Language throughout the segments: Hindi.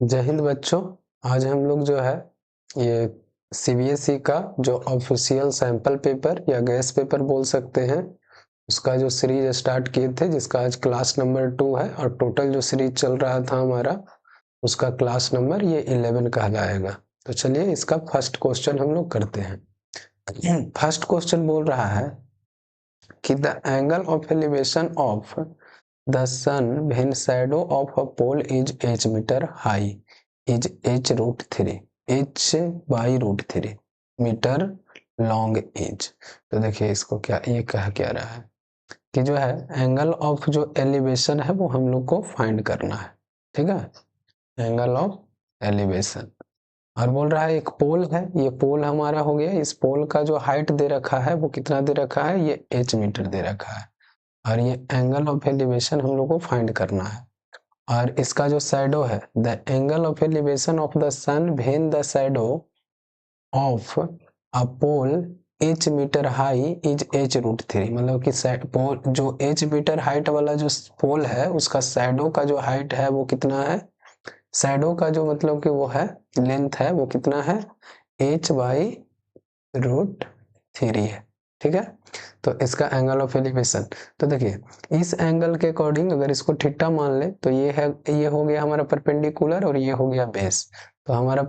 जय हिंद बच्चों। आज हम लोग जो है ये सीबीएसई का जो ऑफिशियल सैंपल पेपर या गैस पेपर बोल सकते हैं उसका जो सीरीज स्टार्ट किए थे, जिसका आज क्लास नंबर 2 है और टोटल जो सीरीज चल रहा था हमारा उसका क्लास नंबर ये 11 कहलाएगा। तो चलिए इसका फर्स्ट क्वेश्चन हम लोग करते हैं। फर्स्ट क्वेश्चन बोल रहा है कि the angle of elevation of the sun when shadow of a pole is h metre high is h√3 h/√3 metre long is. तो देखिए इसको क्या ये कह क्या रहा है कि जो है एंगल ऑफ जो एलिवेशन है वो हम लोग को फाइंड करना है। ठीक है, एंगल ऑफ एलिवेशन। और बोल रहा है एक पोल है, ये पोल हमारा हो गया, इस पोल का जो हाइट दे रखा है वो कितना दे रखा है, ये h मीटर दे रखा है और ये एंगल ऑफ एलिवेशन हम लोग को फाइंड करना है। और इसका जो शैडो है, the angle of elevation of the sun when the shadow of a pole h metre high is h√3, मतलब कि पोल जो h मीटर हाइट वाला जो पोल है उसका शैडो का जो हाइट है वो कितना है, शैडो का जो मतलब कि वो है लेंथ है वो कितना है, h/√3 है। ठीक है, तो इसका एंगल ऑफ एलिवेशन, तो देखिए इस एंगल के अकॉर्डिंग अगर इसको थीटा मान ले तो ये है, ये हो गया हमारा परपेंडिकुलर और ये हो गया बेस। तो हमारा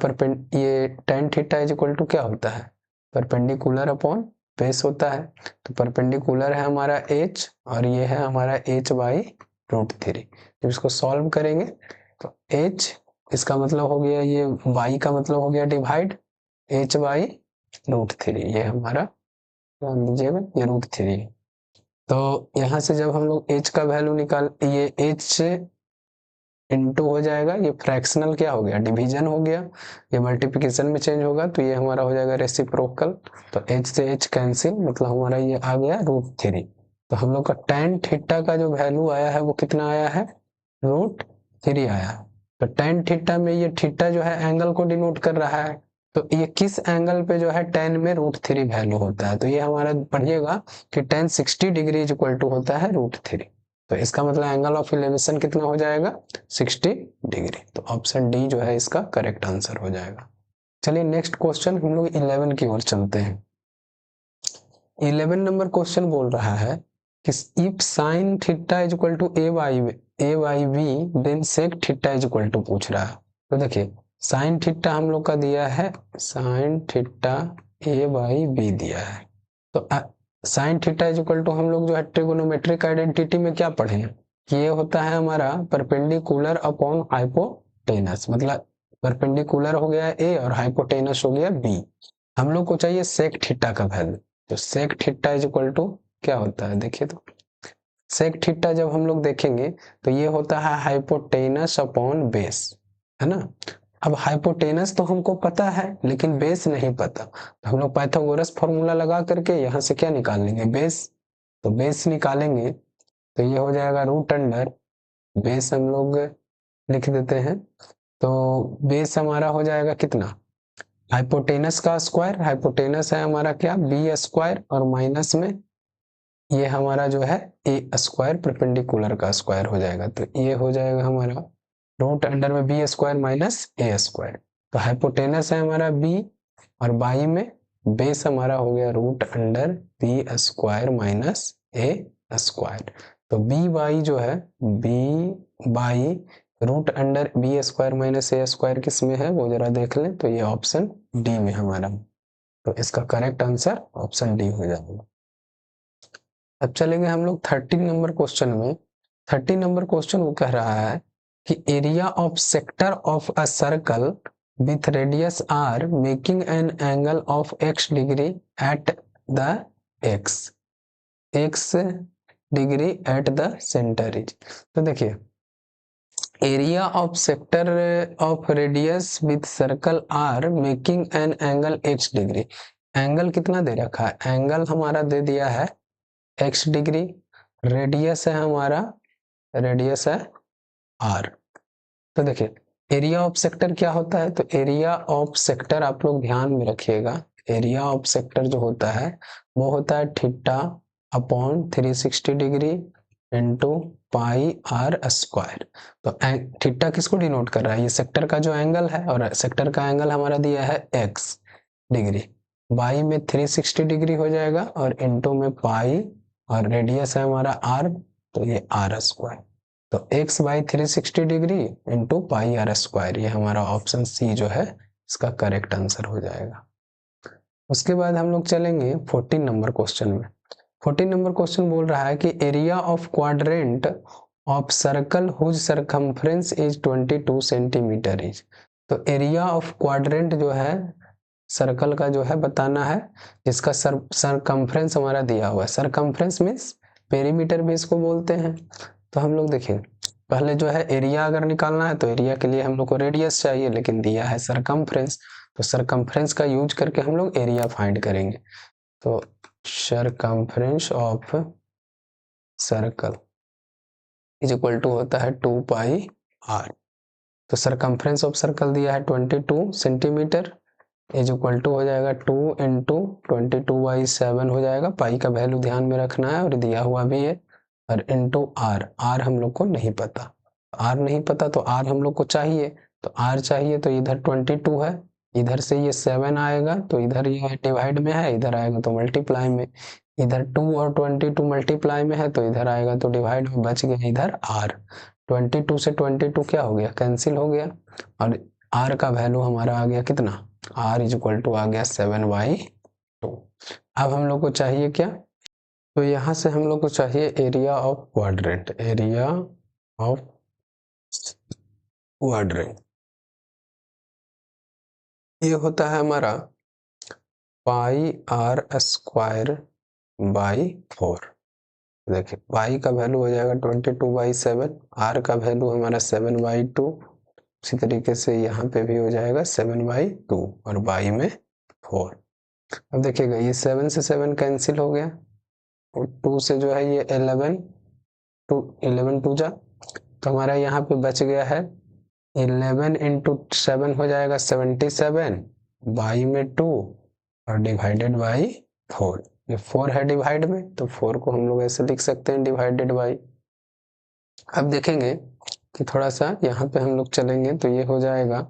ये tan theta is equal to क्या होता है, परपेंडिकुलर अपॉन बेस होता है। तो परपेंडिकुलर है हमारा h और ये है हमारा h/√3। जब इसको सॉल्व करेंगे तो h इसका मतलब हो गया, ये y का मतलब हो गया डिवाइड h/√3, ये हमारा ध्यान दीजिएगा ये √3। तो यहाँ से जब हम लोग h का वैल्यू निकाल, ये h इंटू हो जाएगा, ये फ्रैक्शनल क्या हो गया, डिवीजन हो गया, ये मल्टीप्लिकेशन में चेंज होगा तो ये हमारा हो जाएगा रेसिप्रोकल। तो h से h कैंसिल, मतलब हमारा ये आ गया √3। तो हम लोग का tan थीटा का जो वैल्यू आया है वो कितना आया है, √3 आया है। तो tan थीटा में ये थीटा जो है एंगल को डिनोट कर रहा है, तो ये किस एंगल पे जो है tan में √3 वैल्यू होता है, तो ये हमारा पढ़िएगा कि tan 60 degree is equal to होता है √3। तो इसका मतलब एंगल ऑफ एलिवेशन कितना हो जाएगा, 60 डिग्री। तो ऑप्शन डी जो है इसका करेक्ट आंसर हो जाएगा। चलिए नेक्स्ट क्वेश्चन हम लोग 11 की ओर चलते हैं। 11 नंबर क्वेश्चन बोल रहा है कि if sine theta is equal to a/b then sec theta is equal to पूछ रहा है। तो देखिए साइन थीटा हम लोग का दिया है, साइन थीटा a/b दिया है। तो sine theta is equal to हम लोग जो है ट्रिगोनोमेट्रिक आइडेंटिटी में क्या पढ़े हैं कि ये होता है हमारा परपेंडिकुलर अपॉन हाइपोटेनस, मतलब परपेंडिकुलर हो गया a और हाइपोटेनस हो गया b। हम लोग को चाहिए सेक थीटा का वैल्यू। तो sec theta is equal to क्या होता है, देखिए तो सेक थीटा जब हम लोग देखेंगे तो ये होता है हाइपोटेनस अपॉन बेस, है ना। अब हाइपोटेनस तो हमको पता है लेकिन बेस नहीं पता, तो हम लोग पाइथागोरस फॉर्मूला लगा करके यहाँ से क्या निकाल लेंगे, बेस। तो बेस निकालेंगे तो ये हो जाएगा रूट अंडर बेस, हम लोग लिख देते हैं। तो बेस हमारा हो जाएगा कितना, हाइपोटेनस का स्क्वायर, हाइपोटेनस है हमारा क्या बी स्क्वायर, और माइनस में ये हमारा जो है ए स्क्वायर परपेंडिकुलर का स्क्वायर हो जाएगा। तो ये हो जाएगा हमारा रूट अंडर में B square minus a square. तो हाइपोटेनस है हमारा बी और बाई में बेस हमारा हो गया root under b square minus a square. तो बी बाई जो है b by root under b square minus a square किस में है वो जरा देख लें, तो ये ऑप्शन डी में हमारा। तो इसका करेक्ट आंसर ऑप्शन डी हो जाएगा। अब चलेंगे हम लोग 13 नंबर क्वेश्चन में। 13 नंबर क्वेश्चन वो कह रहा है कि area of sector of a circle with radius R making an angle of x degree at the x degree at the centre is. तो देखिए area of sector of radius with circle R making an angle x degree, angle कितना दे रखा है, एंगल हमारा दे दिया है x डिग्री, रेडियस है हमारा, रेडियस है r। तो देखिए एरिया ऑफ सेक्टर क्या होता है, तो एरिया ऑफ सेक्टर आप लोग ध्यान में रखिएगा, एरिया ऑफ सेक्टर जो होता है वो होता है theta upon 360 degree into pi R square. तो थीटा किसको डिनोट कर रहा है, ये सेक्टर का जो एंगल है, और सेक्टर का एंगल हमारा दिया है x डिग्री, y में 360 डिग्री हो जाएगा, और इनटू में पाई, और रेडियस है हमारा r, तो ये आर स्क्वायर। तो x by 360 degree into pi R square, ये हमारा ऑप्शन सी जो है इसका करेक्ट आंसर हो जाएगा। उसके बाद हम लोग चलेंगे 14 नंबर क्वेश्चन में। 14 नंबर क्वेश्चन बोल रहा है कि area of quadrant of circle whose circumference is 22 centimetre is. तो एरिया ऑफ क्वाड्रेंट जो है सर्कल का जो है बताना है, जिसका सरकमफ्रेंस हमारा दिया हुआ है। सरकमफ्रेंस मीन्स पेरीमीटर भी इसको बोलते हैं। तो हम लोग देखें, पहले जो है एरिया अगर निकालना है तो एरिया के लिए हम लोग को रेडियस चाहिए, लेकिन दिया है सरकमफ्रेंस, तो सरकमफ्रेंस का यूज करके हम लोग एरिया फाइंड करेंगे। तो circumference of circle is equal to होता है 2 पाई आर। तो सरकमफ्रेंस ऑफ सर्कल दिया है 22 सेंटीमीटर, इज इक्वल टू हो जाएगा 2 इंटू 22/7 हो जाएगा। पाई का वैल्यू ध्यान में रखना है, और दिया हुआ भी है, और इंटू आर। आर हम लोग को नहीं पता, आर नहीं पता तो आर हम लोग को चाहिए। तो आर चाहिए तो इधर 22 है, इधर से ये 7 आएगा, तो इधर ये डिवाइड में है, इधर आएगा तो मल्टीप्लाई में। इधर 2 और 22 मल्टीप्लाई में है, तो इधर आएगा तो डिवाइड में, बच गया इधर आर। 22 से 22 क्या हो गया, कैंसिल हो गया, और आर का वैल्यू हमारा आ गया कितना, आर इज इक्वल टू आ गया 7/2। अब हम लोग को चाहिए क्या, तो यहाँ से हम लोग को चाहिए area of quadrant. Area of quadrant ये होता है हमारा पाई आर स्क्वायर बाई 4। देखिए पाई का वैल्यू हो जाएगा 22/7, आर का वैल्यू हमारा 7/2, उसी तरीके से यहाँ पे भी हो जाएगा 7/2, और बाई में 4। अब देखिएगा ये 7 से 7 कैंसिल हो गया, और 2 से जो है ये 11 2 जा, तो हमारा यहाँ पे बच गया है 11 इंटू 7 हो जाएगा 77, बाई में 2, और डिवाइडेड बाई 4। ये 4 है डिवाइड में, तो 4 को हम लोग ऐसे लिख सकते हैं डिवाइडेड बाई। अब देखेंगे कि थोड़ा सा यहाँ पे हम लोग चलेंगे, तो ये हो जाएगा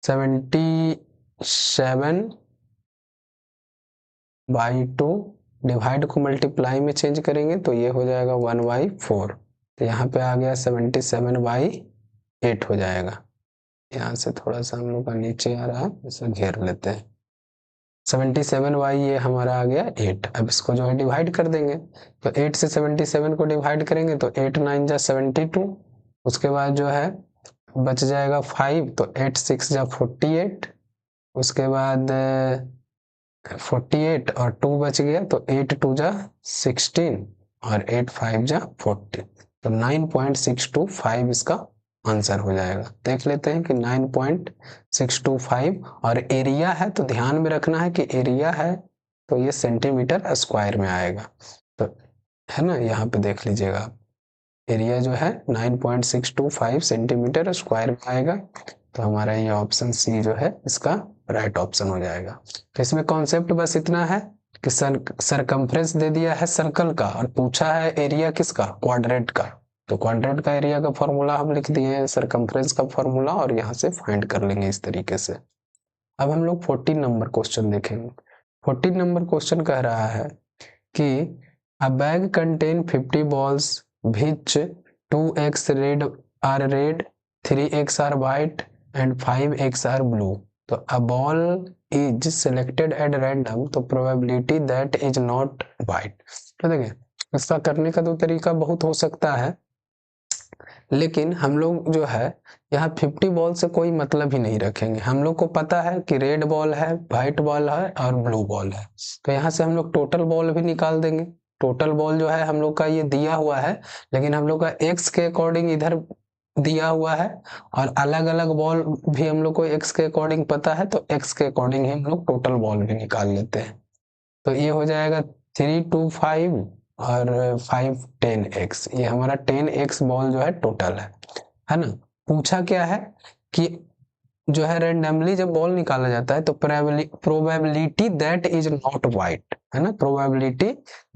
77/2, डिवाइड को मल्टीप्लाई में चेंज करेंगे तो ये हो जाएगा 1/4। तो यहाँ पे आ गया 77/8 हो जाएगा। यहाँ से थोड़ा सा हम लोग का नीचे आ रहा है, इसे घेर लेते हैं। 77 ये हमारा आ गया 8। अब इसको जो है डिवाइड कर देंगे, तो 8 से 77 को डिवाइड करेंगे तो 8 9 जा 72, उसके बाद जो है बच जाएगा 5, तो 8 6 जा 48, उसके बाद 48 और 2 बच गया, तो 8 2 जा 16, और 8 5 जा 40, तो 9.625 इसका आंसर हो जाएगा। देख लेते हैं कि 9.625, और एरिया है तो ध्यान में रखना है कि एरिया है तो ये सेंटीमीटर स्क्वायर में आएगा, तो है ना, यहाँ पे देख लीजिएगा आप, एरिया जो है 9.625 सेंटीमीटर स्क्वायर में आएगा। तो हमारा ये ऑप्शन सी जो है इसका राइट ऑप्शन हो जाएगा। तो इसमें कॉन्सेप्ट बस इतना है कि सरकमफ्रेंस दे दिया है सर्कल का, और पूछा है एरिया किसका, क्वाड्रेंट का। तो क्वाड्रेंट का एरिया का फॉर्मूला हम लिख दिए हैं, सरकमफ्रेंस का फॉर्मूला, और यहाँ से फाइंड कर लेंगे इस तरीके से। अब हम लोग 14 नंबर क्वेश्चन देखेंगे। 14 नंबर क्वेश्चन कह रहा है कि अ bag contain 50 balls which 2x are red, 3x are white and 5x are blue. तो a ball is selected at random, तो probability that is not white। तो देखिए इसका करने का तो तरीका बहुत हो सकता है, लेकिन हम लोग जो है यहाँ 50 बॉल से कोई मतलब ही नहीं रखेंगे। हम लोग को पता है कि रेड बॉल है, व्हाइट बॉल है और ब्लू बॉल है, तो यहाँ से हम लोग टोटल बॉल भी निकाल देंगे। टोटल बॉल जो है हम लोग का ये दिया हुआ है, लेकिन हम लोग का एक्स के अकॉर्डिंग इधर दिया हुआ है, और अलग अलग बॉल भी हम लोग को एक्स के अकॉर्डिंग पता है, तो एक्स के अकॉर्डिंग ही हम लोग टोटल बॉल भी निकाल लेते हैं। तो ये हो जाएगा 3 2 5 और 5 10x, ये हमारा 10x बॉल जो है टोटल है ना। पूछा क्या है कि जो है रेंडमली जब बॉल निकाला जाता है तो probability that is not white, है ना, probability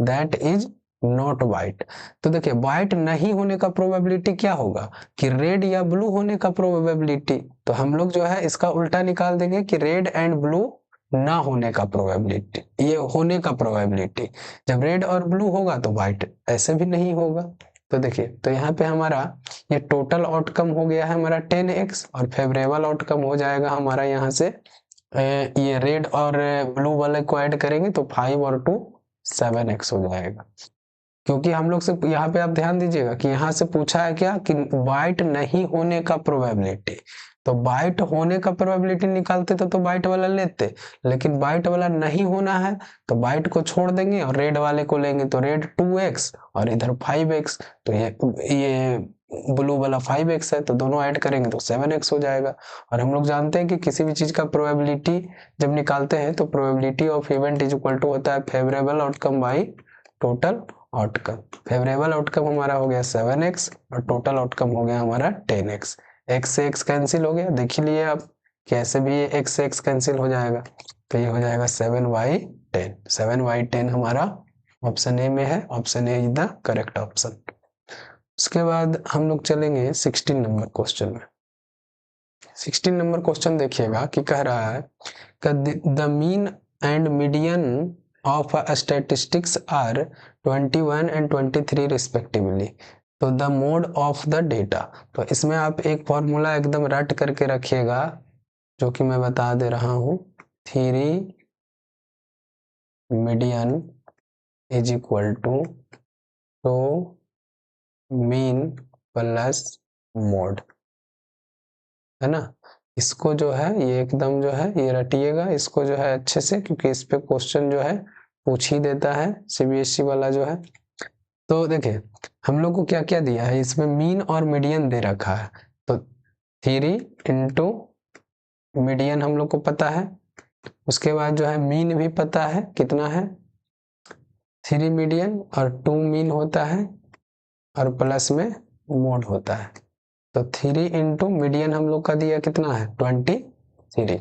that is not white. तो देखिए वाइट नहीं होने का प्रोबेबिलिटी क्या होगा कि रेड या ब्लू होने का प्रोबेबिलिटी। तो हम लोग जो है इसका उल्टा निकाल देंगे कि रेड एंड ब्लू ना होने का प्रोबेबिलिटी, ये होने का प्रोबेबिलिटी। जब रेड और ब्लू होगा तो वाइट ऐसे भी नहीं होगा। तो देखिए तो यहाँ पे हमारा ये टोटल आउटकम हो गया है हमारा 10x और फेवरेबल आउटकम हो जाएगा हमारा यहाँ से ये रेड और ब्लू वाले को ऐड करेंगे तो 5 और 2 7x हो जाएगा। क्योंकि हम लोग से यहाँ पे आप ध्यान दीजिएगा कि यहाँ से पूछा है क्या कि वाइट नहीं होने का प्रोबेबिलिटी। तो वाइट होने का प्रोबेबिलिटी निकालते तो वाइट वाला लेते, लेकिन वाइट वाला नहीं होना है तो वाइट को छोड़ देंगे और रेड वाले को लेंगे। तो रेड 2x और इधर 5x, तो ये ब्लू वाला 5x है तो दोनों ऐड करेंगे तो 7x हो जाएगा। और हम लोग जानते हैं कि किसी भी चीज का प्रोबेबिलिटी जब निकालते हैं तो probability of event is equal to होता है favourable outcome by total outcome. Favourable outcome हमारा हो गया 7x और टोटल आउटकम हो गया हमारा 10x। x से x कैंसिल हो गया, देख ही लिए आप कैसे भी ये x से x कैंसिल हो जाएगा। तो ये हो जाएगा 7/10। 7/10 हमारा ऑप्शन ए में है, option A is the correct option. उसके बाद हम लोग चलेंगे 16 नंबर क्वेश्चन में। 16 नंबर क्वेश्चन देखिएगा कि कह रहा है the mean and median of statistics are 21 and 23 respectively, तो the mode of the data. तो इसमें आप एक फॉर्मूला एकदम रट करके रखिएगा जो कि मैं बता दे रहा हूं, three median is equal to mean plus mode, है ना। इसको जो है ये एकदम जो है ये रटिएगा इसको जो है अच्छे से, क्योंकि इस पे क्वेश्चन जो है पूछ ही देता है सीबीएसई वाला जो है। तो देखिए हम लोग को क्या क्या दिया है इसमें, मीन और मीडियन दे रखा है। तो 3 इंटू मीडियन हम लोग को पता है, उसके बाद जो है मीन भी पता है कितना है 3 मीडियन और 2 मीन होता है और प्लस में मोड होता है। तो 3 इंटू मीडियन हम लोग का दिया कितना है 23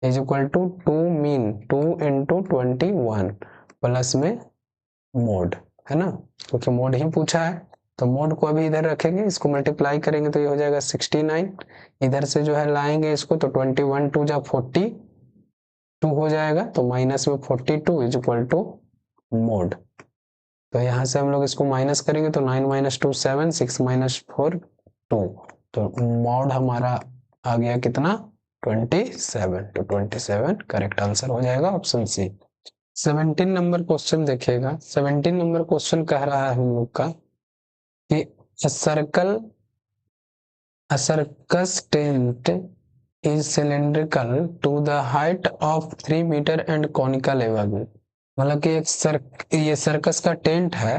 is equal to 2 mean 2 into 21 plus में मोड, है ना, क्योंकि मोड ही पूछा है। तो मोड को अभी इधर रखेंगे, इसको मल्टीप्लाई करेंगे तो ये हो जाएगा 69। इधर से जो है लाएंगे इसको तो 21 2 जा 42 हो जाएगा, तो माइनस में 42 इज इक्वल टू मोड। तो यहाँ से हम लोग इसको माइनस करेंगे तो 9 - 2 7 6 - 4 2, तो मोड हमारा आ गया कितना 27। तो 27 करेक्ट आंसर हो जाएगा ऑप्शन सी। 17 नंबर क्वेश्चन देखिएगा। 17 नंबर क्वेश्चन कह रहा है हम लोग का कि a circus tent is cylindrical to the height of 3 meter and conical above। मतलब कि ये सर्कस का टेंट है,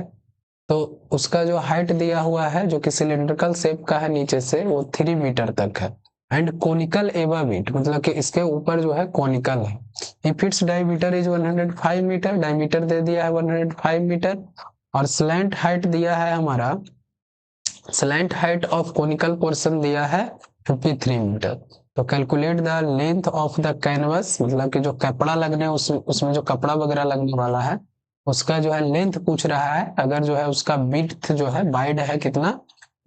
तो उसका जो हाइट दिया हुआ है जो कि सिलिंड्रिकल शेप का है नीचे से वो 3 मीटर तक है, एंड कोनिकल एबव इट, मतलब कि इसके ऊपर जो है कोनिकल है। If its diameter is 105 metre, diameter दे दिया है 105 मीटर, और स्लैंट हाइट दिया है हमारा, slant height of conical portion दिया है 53 मीटर। तो calculate the length of the canvas, मतलब कि जो कपड़ा लगने उसमें जो कपड़ा वगैरह लगने वाला है उसका जो है लेंथ पूछ रहा है। अगर जो है उसका विड्थ जो है वाइड है कितना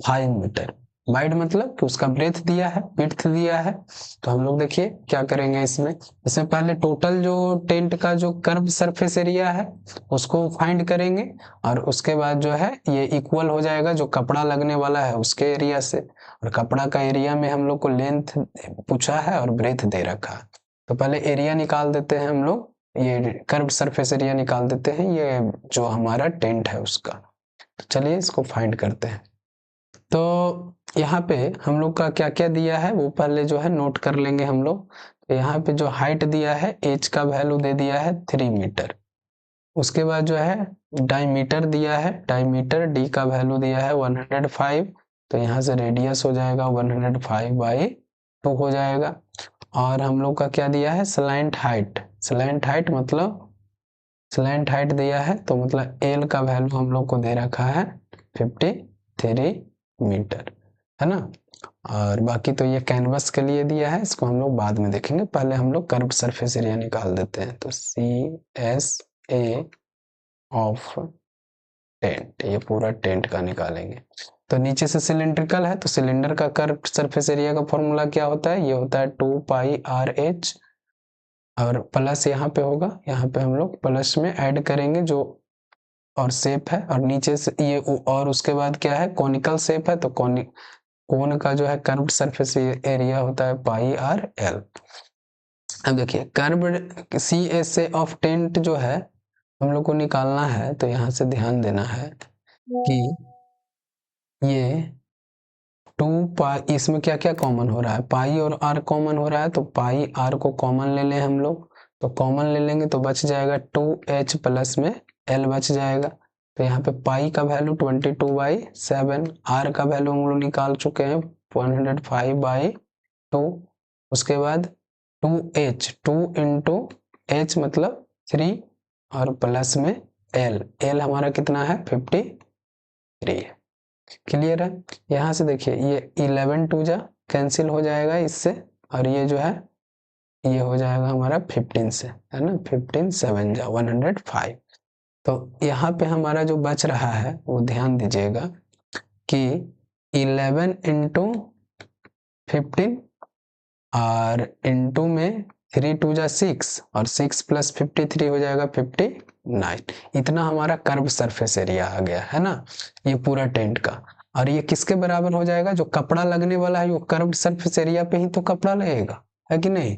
5 मीटर, वाइड मतलब कि उसका ब्रेथ दिया है विड्थ दिया है। तो हम लोग देखिए क्या करेंगे इसमें पहले टोटल जो टेंट का जो कर्व सरफेस एरिया है उसको फाइंड करेंगे, और उसके बाद जो है ये इक्वल हो जाएगा जो कपड़ा लगने वाला है उसके एरिया से, और कपड़ा का एरिया में हम लोग को लेंथ पूछा है और ब्रेथ दे रखा है। तो पहले एरिया निकाल देते हैं हम लोग, ये कर्व सरफेस एरिया निकाल देते हैं, ये जो हमारा टेंट है उसका। तो चलिए इसको फाइंड करते हैं। तो यहाँ पे हम लोग का क्या क्या दिया है वो पहले जो है नोट कर लेंगे हम लोग। तो यहाँ पे जो हाइट दिया है एच का वैल्यू दे दिया है 3 मीटर। उसके बाद जो है डायमीटर दिया है, डायमीटर डी का वैल्यू दिया है 105, तो यहाँ से रेडियस हो जाएगा 105/2 हो जाएगा। और हम लोग का क्या दिया है स्लैंट हाइट, स्लैंट हाइट मतलब स्लैंट हाइट दिया है तो मतलब एल का वैल्यू हम लोग को दे रखा है 53 मीटर, है ना। और बाकी तो ये कैनवस के लिए दिया है, इसको हम लोग बाद में देखेंगे, पहले हम लोग कर्व सरफेस एरिया निकाल देते हैं। तो CSA ऑफ टेंट, ये पूरा टेंट का निकालेंगे। तो नीचे से सिलिंड्रिकल है तो सिलेंडर का कर्व सरफेस एरिया का फॉर्मूला क्या होता है, ये होता है 2πr(h) और प्लस यहाँ पे होगा, यहाँ पे हम लोग प्लस में ऐड करेंगे जो और शेप है, और नीचे से ये और उसके बाद क्या है, कॉनिकल शेप है तो कोन का जो है कर्व्ड सरफेस एरिया होता है πr(l). अब देखिए कर्व्ड CSA ऑफ टेंट जो है हम लोग को निकालना है, तो यहाँ से ध्यान देना है कि ये 2π, इसमें क्या क्या कॉमन हो रहा है, पाई और r कॉमन हो रहा है, तो पाई r को कॉमन ले लें हम लोग, तो कॉमन ले लेंगे तो बच जाएगा 2h प्लस में l बच जाएगा। तो यहाँ पे पाई का वैल्यू 22/7, r का वैल्यू हम लोग निकाल चुके हैं 105/2, उसके बाद 2h, 2 इंटू h मतलब 3 और प्लस में l हमारा कितना है 53 है। क्लियर है। यहाँ से देखिए ये 11 2 जा कैंसिल हो जाएगा इससे, और ये जो है ये हो जाएगा हमारा 15 से, है ना, 15 7 जा 105। तो यहाँ पे हमारा जो बच रहा है वो ध्यान दीजिएगा कि 11 इंटू 15 और इंटू में 3 2 जा 6 और 6 प्लस 53 हो जाएगा 59। इतना हमारा कर्व सरफेस एरिया आ गया है ना, ये पूरा टेंट का। और ये किसके बराबर हो जाएगा, जो कपड़ा लगने वाला है वो कर्व्ड सरफेस एरिया पे ही तो कपड़ा लगेगा, है कि नहीं।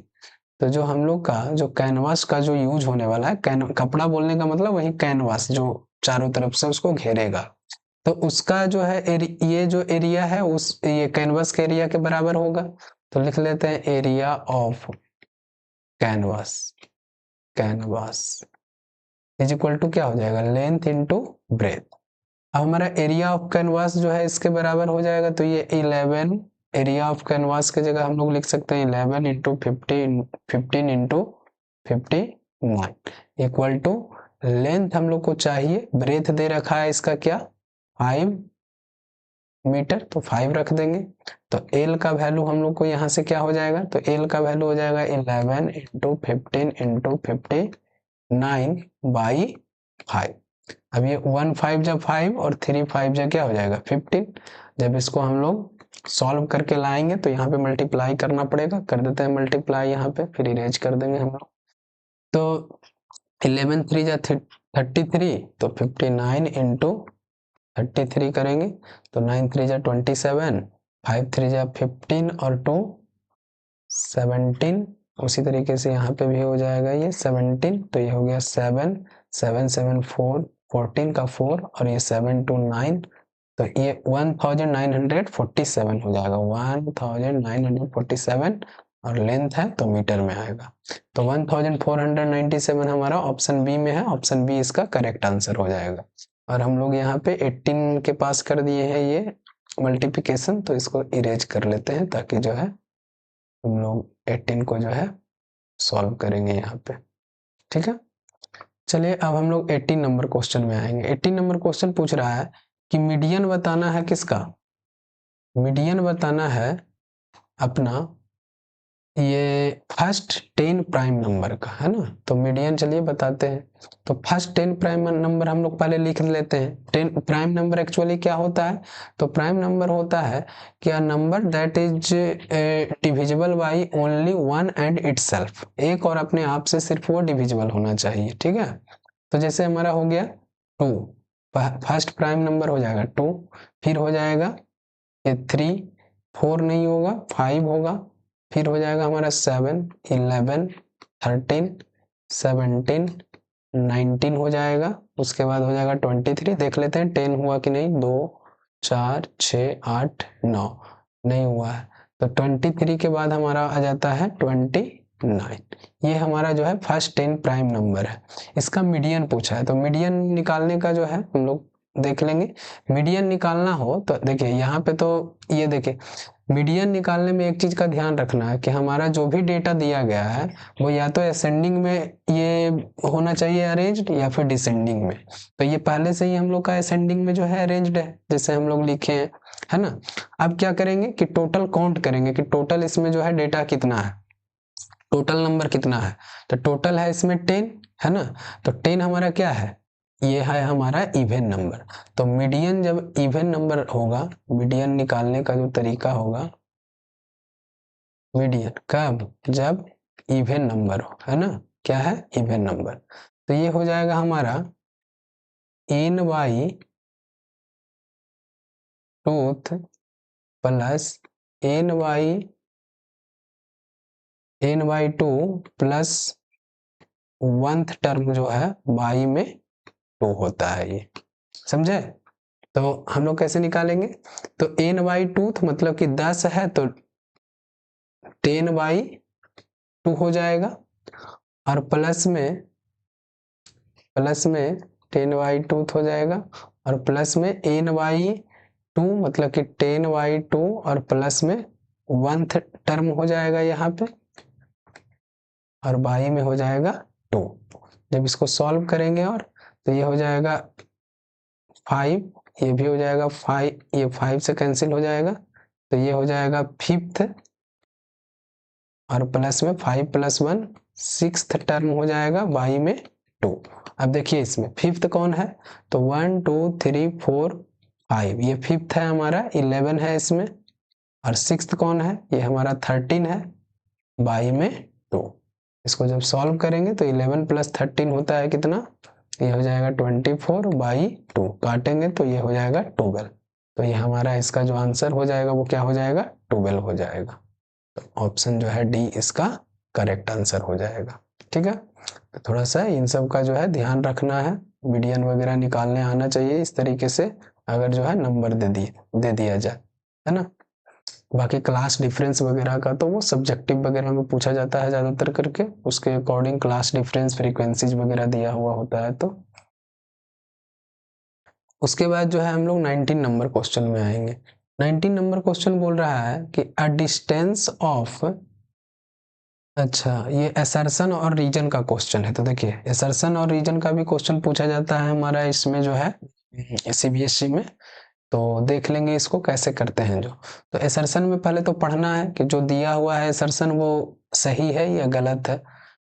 तो जो हम लोग का जो कैनवास का जो यूज होने वाला है, कपड़ा बोलने का मतलब वही कैनवास जो चारों तरफ से उसको घेरेगा, तो उसका जो है ये जो एरिया है उस ये कैनवास के एरिया के बराबर होगा। तो लिख लेते हैं area of canvas is equal to क्या हो जाएगा, लेंथ इंटू ब्रेथ। अब हमारा एरिया ऑफ कैनवास जो है इसके बराबर हो जाएगा, तो ये 11 एरिया ऑफ कैनवास की जगह हम लोग लिख सकते हैं 11 into 15 into 59 equal to length हम लोग को चाहिए, ब्रेथ दे रखा है इसका क्या 5 मीटर, तो 5 रख देंगे। तो एल का वैल्यू हम लोग को यहाँ से क्या हो जाएगा, तो एल का वैल्यू हो जाएगा 11 इंटू 15 इंटू 59/5। अब ये 1 5 जब 5 और 3 5 जब क्या हो जाएगा 15। जब इसको हम लोग सॉल्व करके लाएंगे तो यहाँ पे मल्टीप्लाई करना पड़ेगा, कर देते हैं मल्टीप्लाई यहाँ पे, फिर इरेज कर देंगे हम लोग। तो 11 3 जा 33, तो 59 इंटू 33 करेंगे तो 9 3 जा 27, 5 3 जा 15 और 2 17। उसी तरीके से यहाँ पे भी हो जाएगा ये 17, तो ये हो गया 7 7 7 4 14 का 4 और ये 7 2 9, तो ये 1947 हो जाएगा, 1947 और लेंथ है तो मीटर में आएगा। तो 1497 हमारा ऑप्शन बी में है, ऑप्शन बी इसका करेक्ट आंसर हो जाएगा। और हम लोग यहाँ पे 18 के पास कर दिए हैं ये मल्टीप्लिकेशन, तो इसको इरेज कर लेते हैं ताकि जो है हम लोग 18 को जो है सॉल्व करेंगे यहाँ पे, ठीक है। चलिए अब हम लोग 18 नंबर क्वेश्चन में आएंगे। 18 नंबर क्वेश्चन पूछ रहा है कि मीडियन बताना है किसका, मीडियन बताना है अपना ये फर्स्ट 10 प्राइम नंबर का, है ना। तो मीडियन चलिए बताते हैं। तो फर्स्ट 10 प्राइम नंबर हम लोग पहले लिख लेते हैं। 10 प्राइम नंबर एक्चुअली क्या होता है, तो प्राइम नंबर होता है कि a number that is divisible by only one and itself, एक और अपने आप से सिर्फ वो डिविजिबल होना चाहिए, ठीक है। तो जैसे हमारा हो गया 2, फर्स्ट प्राइम नंबर हो जाएगा 2, फिर हो जाएगा ये 3, 4 नहीं होगा 5 होगा, फिर हो जाएगा हमारा 7 11 13 17 19 हो जाएगा, उसके बाद हो जाएगा 23। देख लेते हैं 10 हुआ कि नहीं, 2 4 6 8 9 नहीं हुआ है, तो 23 के बाद हमारा आ जाता है 29। ये हमारा जो है फर्स्ट 10 प्राइम नंबर है। इसका मीडियन पूछा है, तो मीडियन निकालने का जो है हम लोग देख लेंगे। मीडियन निकालना हो तो देखिए यहाँ पे, तो ये देखिए मीडियन निकालने में एक चीज का ध्यान रखना है कि हमारा जो भी डेटा दिया गया है वो या तो असेंडिंग में ये होना चाहिए अरेंज्ड या फिर डिसेंडिंग में। तो ये पहले से ही हम लोग का असेंडिंग में जो है अरेंज्ड है, जैसे हम लोग लिखे हैं, है ना। अब क्या करेंगे कि टोटल काउंट करेंगे कि टोटल इसमें जो है डेटा कितना है, टोटल नंबर कितना है। तो टोटल है इसमें 10, है ना। तो 10 हमारा क्या है ये है हमारा इवन नंबर। तो मीडियन जब इवन नंबर होगा, मीडियन निकालने का जो तरीका होगा, मीडियन कब, जब इवन नंबर हो, है ना, क्या है, इवन नंबर। तो ये हो जाएगा हमारा n by tooth plus n by 2 plus 1th term जो है बाई में 2 होता है, ये समझे। तो हम लोग कैसे निकालेंगे, तो n/2 मतलब कि 10 है तो 10/2 हो जाएगा, और प्लस में 10/2 हो जाएगा, और प्लस में n/2 मतलब कि 10/2 और प्लस में 1th टर्म हो जाएगा यहाँ पे, और बाई में हो जाएगा 2। जब इसको सॉल्व करेंगे और तो ये हो जाएगा 5, ये भी हो जाएगा 5, ये 5 से कैंसिल हो जाएगा, तो ये हो जाएगा 5th, और प्लस में 5 + 1 6th टर्म हो जाएगा बाई में 2। अब देखिए इसमें 5th कौन है, तो 1 2 3 4 5, ये 5th है हमारा, 11 है इसमें, और 6th कौन है, ये हमारा 13 है बाई में 2। इसको जब सॉल्व करेंगे तो 11 + 13 होता है कितना, ये हो जाएगा 24/2, काटेंगे तो ये हो जाएगा 12। तो ये हमारा इसका जो आंसर हो जाएगा वो क्या हो जाएगा, 12 हो जाएगा। तो ऑप्शन जो है डी इसका करेक्ट आंसर हो जाएगा। ठीक है, तो थोड़ा सा इन सब का जो है ध्यान रखना है, मीडियन वगैरह निकालने आना चाहिए इस तरीके से, अगर जो है नंबर दे दिया जाए, है ना। बाकी क्लास डिफरेंस वगैरह का तो वो सब्जेक्टिव वगैरह में पूछा जाता है ज़्यादातर करके, उसके अकॉर्डिंग क्लास डिफरेंस फ्रीक्वेंसीज वगैरह दिया हुआ होता है। तो उसके बाद जो है हम लोग 19 नंबर क्वेश्चन में आएंगे। 19 नंबर क्वेश्चन बोल रहा है कि अ डिस्टेंस ऑफ, अच्छा ये असर्शन और रीजन का क्वेश्चन है। तो देखिए असर्शन और रीजन का भी क्वेश्चन पूछा जाता है हमारा इसमें जो है CBSE में, तो देख लेंगे इसको कैसे करते हैं जो। तो असर्शन में पहले तो पढ़ना है कि जो दिया हुआ है असर्शन वो सही है या गलत है,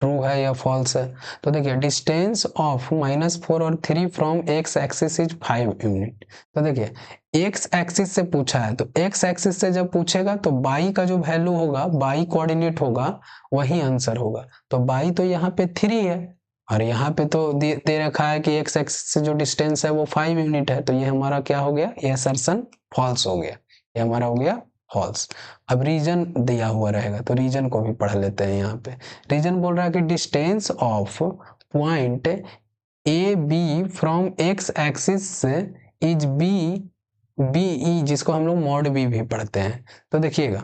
ट्रू है या फॉल्स है। तो देखिए डिस्टेंस ऑफ -4 और 3 from X axis is 5 unit. तो देखिए एक्स एक्सिस से पूछा है, तो एक्स एक्सिस से जब पूछेगा तो बाई का जो वैल्यू होगा, बाई कोऑर्डिनेट होगा, वही आंसर होगा। तो बाई तो यहाँ पे 3 है, और यहाँ पे तो दे रखा है कि एक्स एक्सिस से जो डिस्टेंस है वो 5 यूनिट है, तो ये हमारा क्या हो गया, ये असर्शन फॉल्स हो गया, ये हमारा हो गया फॉल्स। अब रीजन दिया हुआ रहेगा तो रीजन को भी पढ़ लेते हैं। यहाँ पे रीजन बोल रहा है कि distance of point A B from X axis is B E, जिसको हम लोग मॉड बी भी पढ़ते हैं। तो देखिएगा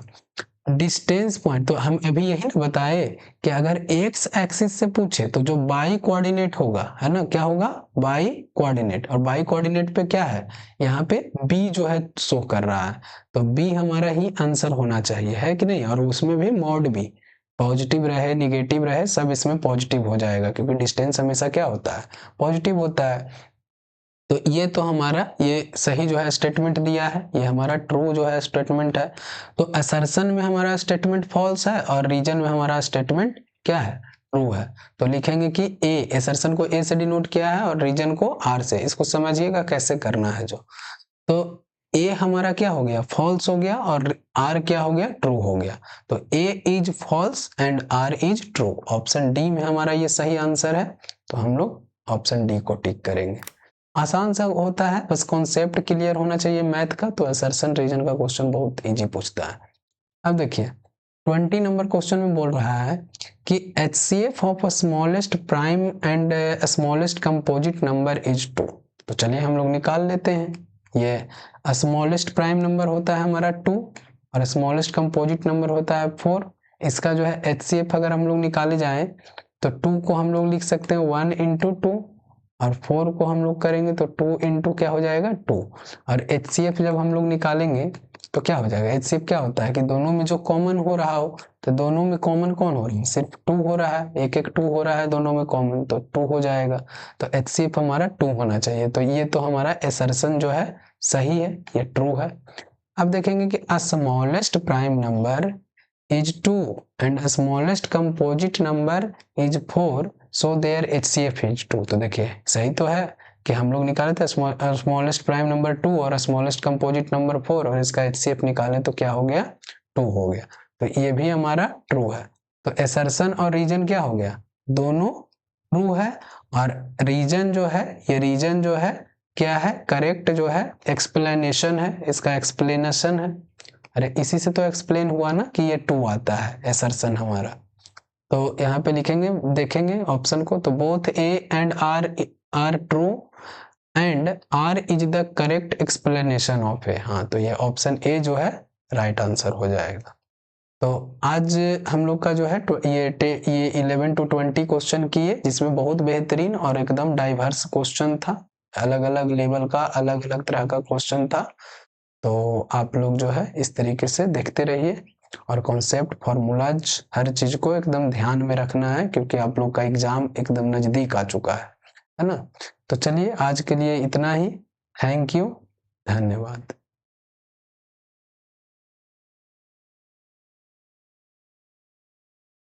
डिस्टेंस पॉइंट, तो हम अभी यही ना बताए कि अगर एक्स एक्सिस से पूछे तो जो बाई कोऑर्डिनेट होगा, है ना, क्या होगा, बाई कोऑर्डिनेट, और बाई कोऑर्डिनेट पे क्या है, यहाँ पे बी जो है शो कर रहा है, तो बी हमारा ही आंसर होना चाहिए, है कि नहीं। और उसमें भी मॉड बी, पॉजिटिव रहे निगेटिव रहे सब इसमें पॉजिटिव हो जाएगा, क्योंकि डिस्टेंस हमेशा क्या होता है, पॉजिटिव होता है। तो ये तो हमारा ये सही जो है स्टेटमेंट दिया है, ये हमारा ट्रू जो है स्टेटमेंट है। तो असर्शन में हमारा स्टेटमेंट फॉल्स है और रीजन में हमारा स्टेटमेंट क्या है, ट्रू है। तो लिखेंगे कि ए, असर्शन को ए से डिनोट किया है और रीजन को आर से। इसको समझिएगा कैसे करना है जो। तो ए हमारा क्या हो गया, फॉल्स हो गया, और आर क्या हो गया, ट्रू हो गया। तो A is false and R is true. Option D में हमारा ये सही आंसर है, तो हम लोग ऑप्शन डी को टिक करेंगे। आसान सा होता है, बस कॉन्सेप्ट क्लियर होना चाहिए मैथ का। तो असर्शन रीजन का क्वेश्चन बहुत इजी पूछता है। अब देखिए 20 नंबर क्वेश्चन में बोल रहा है कि HCF of smallest prime and smallest composite number is 2। तो चलिए हम लोग निकाल लेते हैं। ये स्मॉलेस्ट प्राइम नंबर होता है हमारा 2 और स्मॉलेस्ट कंपोजिट नंबर होता है 4। इसका जो है HCF अगर हम लोग निकाले जाए तो 2 को हम लोग लिख सकते हैं 1 × 2, और 4 को हम लोग करेंगे तो 2 × क्या हो जाएगा 2। और HCF जब हम लोग निकालेंगे तो क्या हो जाएगा, HCF क्या होता है कि दोनों में जो कॉमन हो रहा हो, तो दोनों में कॉमन कौन हो रही है, सिर्फ 2 हो रहा है, एक 2 हो रहा है दोनों में कॉमन, तो 2 हो जाएगा। तो HCF हमारा 2 होना चाहिए। तो ये तो हमारा असर्शन जो है सही है, ये ट्रू है। अब देखेंगे कि smallest prime number is 2 and smallest composite number is 4, so their HCF is 2। तो देखिए सही तो है, कि हम लोग निकाले थे स्मॉलेस्ट प्राइम नंबर 2 और स्मॉलेस्ट कंपोजिट नंबर 4 और इसका HCF निकाले तो क्या हो गया 2 हो गया। तो ये भी हमारा ट्रू है। तो एसर्शन और रीजन क्या हो गया, दोनों ट्रू है। और रीजन जो है, ये रीजन जो है क्या है, करेक्ट जो है एक्सप्लेनेशन है, इसका एक्सप्लेनेशन है। अरे इसी से तो एक्सप्लेन हुआ ना कि ये 2 आता है एसर्शन हमारा। तो यहाँ पे लिखेंगे, देखेंगे ऑप्शन को, तो both A and R true and R is the correct explanation of A. हाँ, तो ये ऑप्शन ए जो है राइट आंसर हो जाएगा। तो आज हम लोग का जो है ये 11 to 20 क्वेश्चन किए, जिसमें बहुत बेहतरीन और एकदम डाइवर्स क्वेश्चन था, अलग अलग लेवल का, अलग अलग तरह का क्वेश्चन था। तो आप लोग जो है इस तरीके से देखते रहिए और कॉन्सेप्ट फॉर्मूलाज हर चीज को एकदम ध्यान में रखना है, क्योंकि आप लोग का एग्जाम एकदम नजदीक आ चुका है ना। तो चलिए आज के लिए इतना ही। थैंक यू, धन्यवाद।